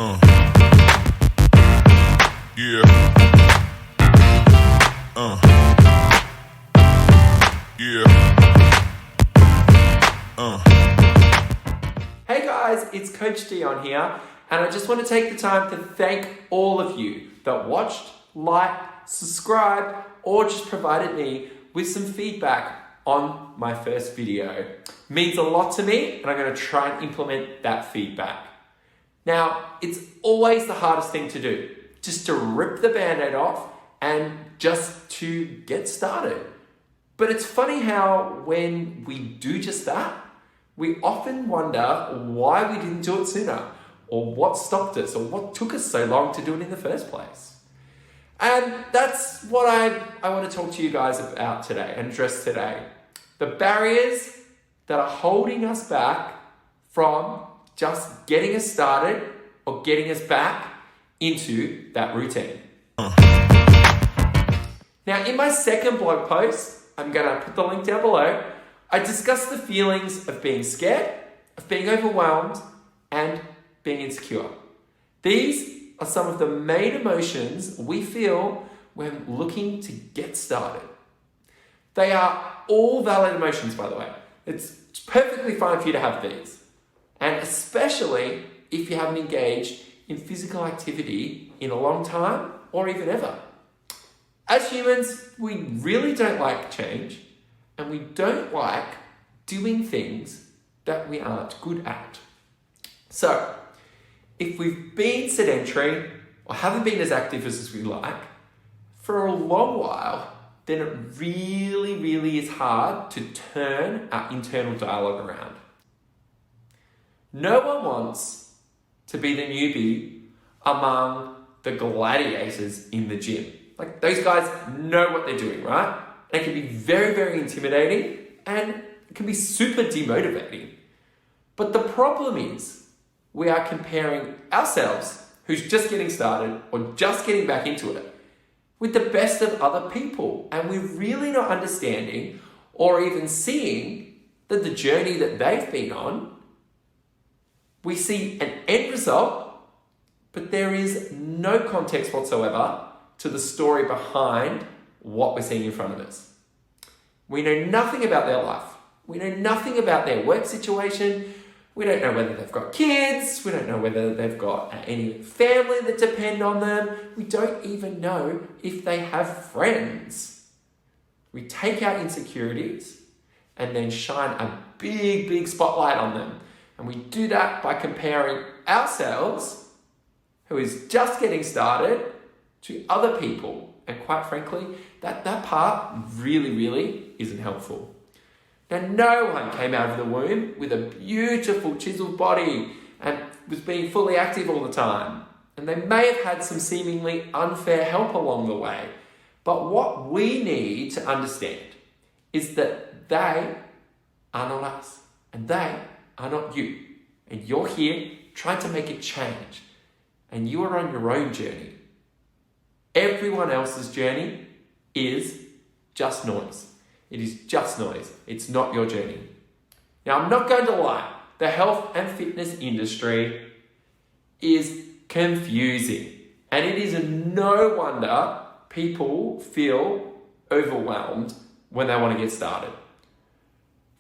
Yeah. Yeah. Hey guys, it's Coach Dion here, and I just want to take the time to thank all of you that watched, liked, subscribed, or just provided me with some feedback on my first video. It means a lot to me, and I'm going to try and implement that feedback. Now, it's always the hardest thing to do, just to rip the band-aid off and just to get started. But it's funny how when we do just that, we often wonder why we didn't do it sooner, or what stopped us, or what took us so long to do it in the first place. And that's what I want to talk to you guys about today and address today. The barriers that are holding us back from just getting us started or getting us back into that routine. Now, in my second blog post, I'm going to put the link down below, I discuss the feelings of being scared, of being overwhelmed, and being insecure. These are some of the main emotions we feel when looking to get started. They are all valid emotions, by the way. It's perfectly fine for you to have these. And especially if you haven't engaged in physical activity in a long time or even ever. As humans, we really don't like change, and we don't like doing things that we aren't good at. So, if we've been sedentary or haven't been as active as we like for a long while, then it really is hard to turn our internal dialogue around. No one wants to be the newbie among the gladiators in the gym. Like, those guys know what they're doing, right? And it can be very intimidating, and it can be super demotivating. But the problem is, we are comparing ourselves, who's just getting started or just getting back into it, with the best of other people. And we're really not understanding or even seeing that the journey that they've been on, we see an end result, but there is no context whatsoever to the story behind what we're seeing in front of us. We know nothing about their life. We know nothing about their work situation. We don't know whether they've got kids. We don't know whether they've got any family that depend on them. We don't even know if they have friends. We take our insecurities and then shine a big spotlight on them. And we do that by comparing ourselves, who is just getting started, to other people. And quite frankly, that part really isn't helpful. Now, no one came out of the womb with a beautiful chiseled body and was being fully active all the time. And they may have had some seemingly unfair help along the way. But what we need to understand is that they are not us, and they are not you. And you're here trying to make it change. And you are on your own journey. Everyone else's journey is just noise. It is just noise. It's not your journey. Now, I'm not going to lie. The health and fitness industry is confusing. And it is no wonder people feel overwhelmed when they want to get started.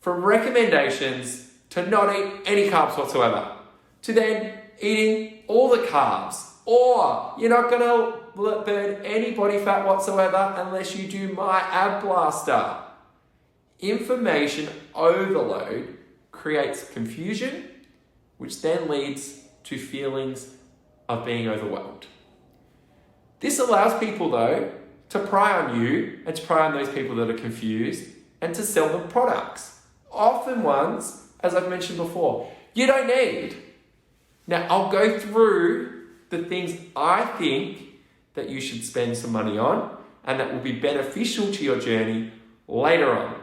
From recommendations to not eat any carbs whatsoever, to then eating all the carbs, or you're not going to burn any body fat whatsoever unless you do my ab blaster. Information overload creates confusion, which then leads to feelings of being overwhelmed. This allows people, though, to pry on you and to pry on those people that are confused and to sell them products. Often ones, as I've mentioned before, you don't need. Now, I'll go through the things I think that you should spend some money on and that will be beneficial to your journey later on.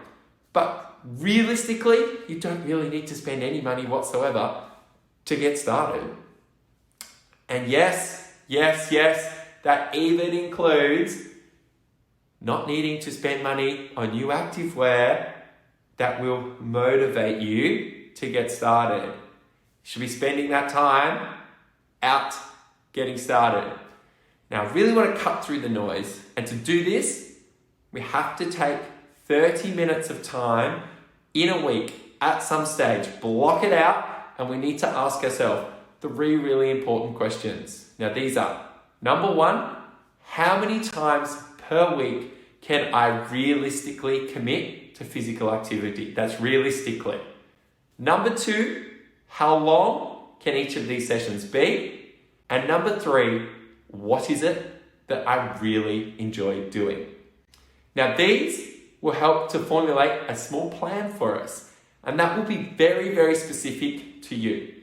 But realistically, you don't really need to spend any money whatsoever to get started. And yes, that even includes not needing to spend money on new activewear that will motivate you to get started. You should be spending that time out getting started. Now, I really want to cut through the noise. And to do this, we have to take 30 minutes of time in a week at some stage, block it out, and we need to ask ourselves 3 really important questions. Now, these are, number 1, how many times per week can I realistically commit to physical activity? That's realistically. Number 2, how long can each of these sessions be? And number 3, what is it that I really enjoy doing? Now, these will help to formulate a small plan for us, and that will be very, very specific to you.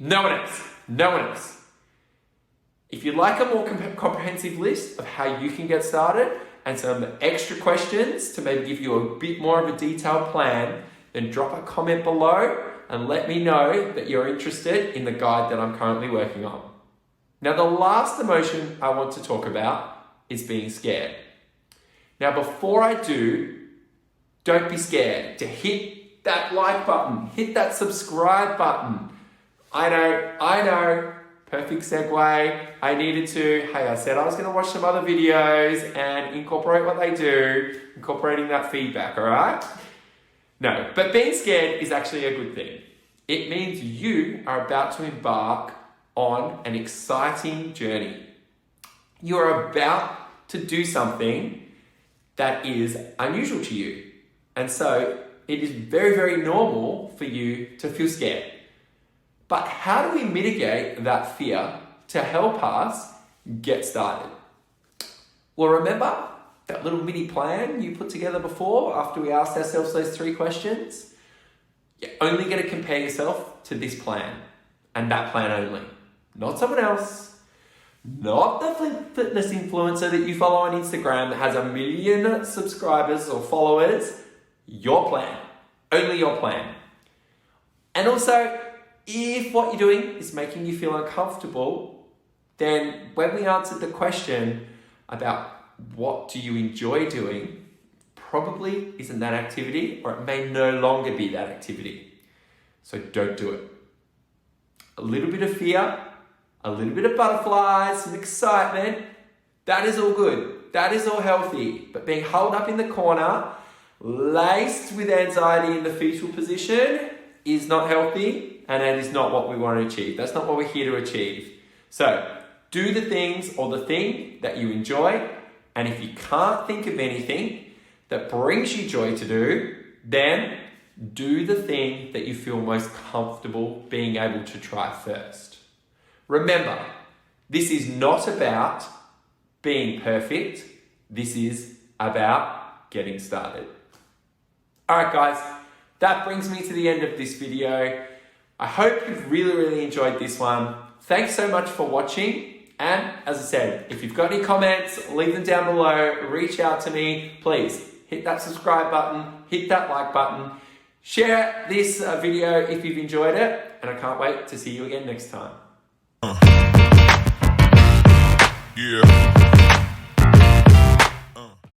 No one else. If you'd like a more comprehensive list of how you can get started and some extra questions to maybe give you a bit more of a detailed plan, then drop a comment below and let me know that you're interested in the guide that I'm currently working on. Now, the last emotion I want to talk about is being scared. Now, before I do, don't be scared to hit that like button, hit that subscribe button. I know, perfect segue. I needed to, hey, I said I was going to watch some other videos and incorporate what they do, incorporating that feedback, all right? No, but being scared is actually a good thing. It means you are about to embark on an exciting journey. You're about to do something that is unusual to you. And so it is very, very normal for you to feel scared. But how do we mitigate that fear to help us get started? Well, remember that little mini plan you put together before after we asked ourselves those 3 questions? You're only going to compare yourself to this plan and that plan only. Not someone else, not the fitness influencer that you follow on Instagram that has 1 million subscribers or followers. Your plan, only your plan. And also, if what you're doing is making you feel uncomfortable, then when we answered the question about what do you enjoy doing, probably isn't that activity, or it may no longer be that activity. So don't do it. A little bit of fear, a little bit of butterflies, some excitement, that is all good. That is all healthy. But being held up in the corner, laced with anxiety in the fetal position, is not healthy, and it is not what we want to achieve. That's not what we're here to achieve. So do the things or the thing that you enjoy, and if you can't think of anything that brings you joy to do, then do the thing that you feel most comfortable being able to try first. Remember, this is not about being perfect. This is about getting started. All right, guys, that brings me to the end of this video. I hope you've really, really enjoyed this one. Thanks so much for watching. And as I said, if you've got any comments, leave them down below. Reach out to me. Please hit that subscribe button, hit that like button. Share this video if you've enjoyed it. And I can't wait to see you again next time. Yeah.